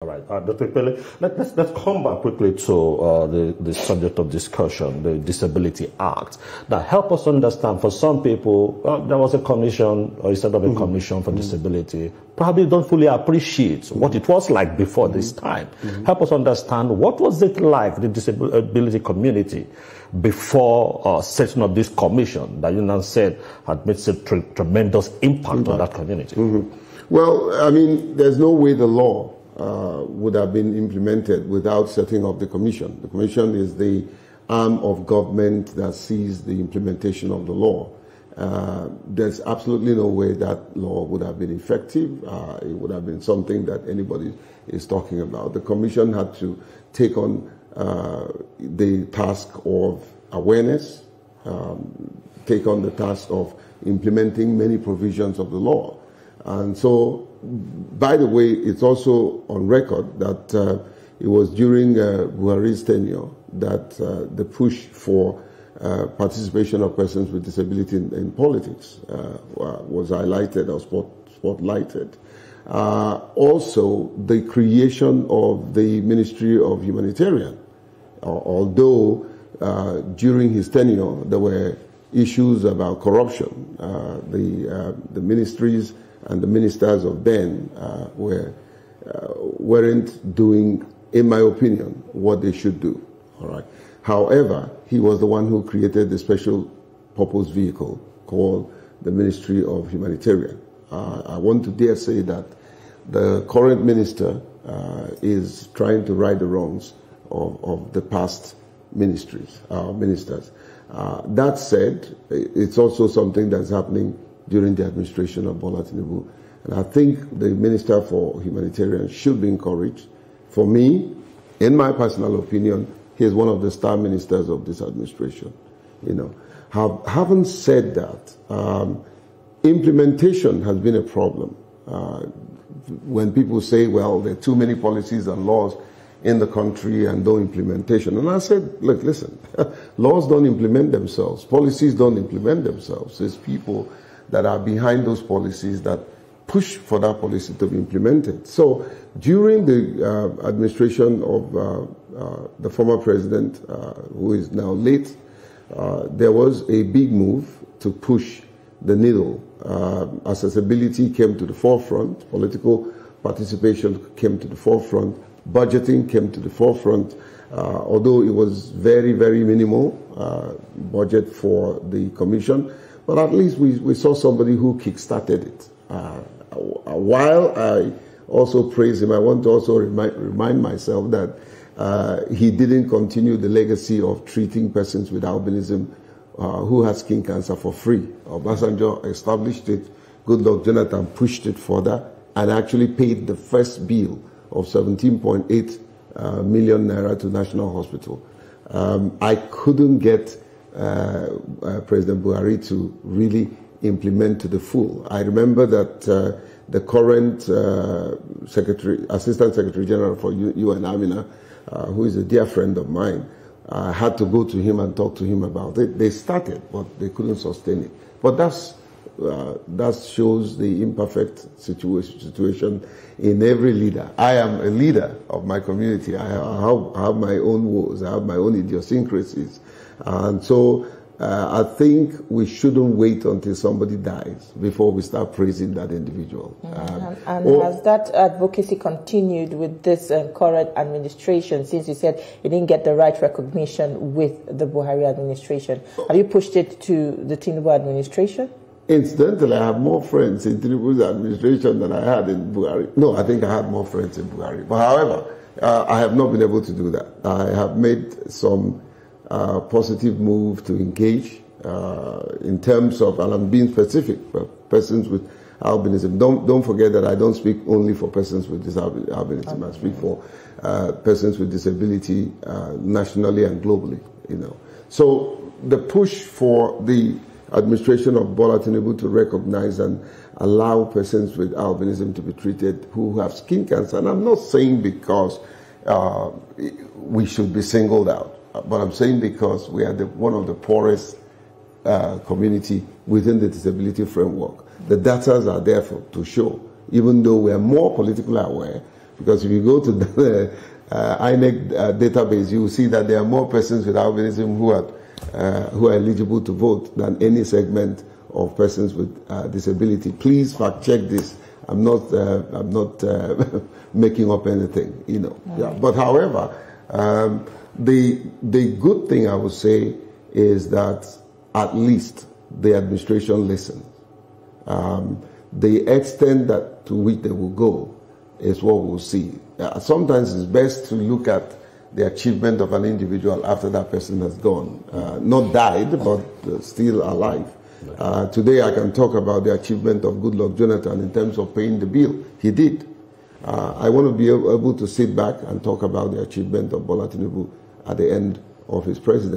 All right, Dr. Pele, let's come back quickly to the subject of discussion, the Disability Act. Now, help us understand, for some people, there was a commission, or instead of a commission for disability, probably don't fully appreciate what it was like before this time. Help us understand, what was it like, the disability community, before setting up this commission that you now said had made such tremendous impact on that community? Well, I mean, there's no way the law would have been implemented without setting up the commission. The commission is the arm of government that sees the implementation of the law. There's absolutely no way that law would have been effective. It would have been something that anybody is talking about. The commission had to take on the task of awareness, take on the task of implementing many provisions of the law. And so, by the way, it's also on record that it was during Buhari's tenure that the push for participation of persons with disability in politics was highlighted or spotlighted. Also, the creation of the Ministry of Humanitarian, although during his tenure there were issues about corruption. The ministries and the ministers of then weren't doing, in my opinion, what they should do. All right. However, he was the one who created the special purpose vehicle called the Ministry of Humanitarian. I want to dare say that the current minister is trying to right the wrongs of the past ministers. That said, it's also something that's happening during the administration of Bola Tinubu. And I think the Minister for Humanitarian should be encouraged. For me, in my personal opinion, he is one of the star ministers of this administration. You know, having said that, implementation has been a problem. When people say, well, there are too many policies and laws in the country and no implementation. And I said, look, listen, laws don't implement themselves. Policies don't implement themselves. It's people that are behind those policies that push for that policy to be implemented. So during the administration of the former president, who is now late, there was a big move to push the needle. Accessibility came to the forefront, political participation came to the forefront, budgeting came to the forefront, although it was very, very minimal budget for the commission. But at least we saw somebody who kick-started it. While I also praise him, I want to also remind myself that he didn't continue the legacy of treating persons with albinism who had skin cancer for free. Obasanjo established it, Goodluck Jonathan pushed it further, and actually paid the first bill of 17.8 million naira to National Hospital. I couldn't get President Buhari to really implement to the full. I remember that the current Assistant Secretary General for UN, Amina, who is a dear friend of mine, had to go to him and talk to him about it. They started, but they couldn't sustain it. But that shows the imperfect situation in every leader. I am a leader of my community. I have my own woes. I have my own idiosyncrasies. And so I think we shouldn't wait until somebody dies before we start praising that individual. Has that advocacy continued with this current administration, since you said you didn't get the right recognition with the Buhari administration? Have you pushed it to the Tinubu administration? Incidentally, I have more friends in Tinubu's administration than I had in Buhari. No, I think I had more friends in Buhari. But however, I have not been able to do that. I have made some positive move to engage in terms of, and I'm being specific, for persons with albinism. Don't forget that I don't speak only for persons with albinism. I speak for persons with disability nationally and globally. You know, so the push for the administration of Bola Tinubu to recognize and allow persons with albinism to be treated who have skin cancer. And I'm not saying because we should be singled out, but I'm saying because we are one of the poorest community within the disability framework. The data are there to show, even though we are more politically aware, Because if you go to the INEC database, you will see that there are more persons with albinism who are eligible to vote than any segment of persons with disability. Please fact check this. I'm not making up anything, you know. Yeah. But however, the good thing I would say is that at least the administration listens. The extent to which they will go is what we'll see. Sometimes it's best to look at the achievement of an individual after that person has gone. Not died, but still alive. Today I can talk about the achievement of Goodluck Jonathan in terms of paying the bill. He did. I want to be able to sit back and talk about the achievement of Bola Tinubu at the end of his presidency.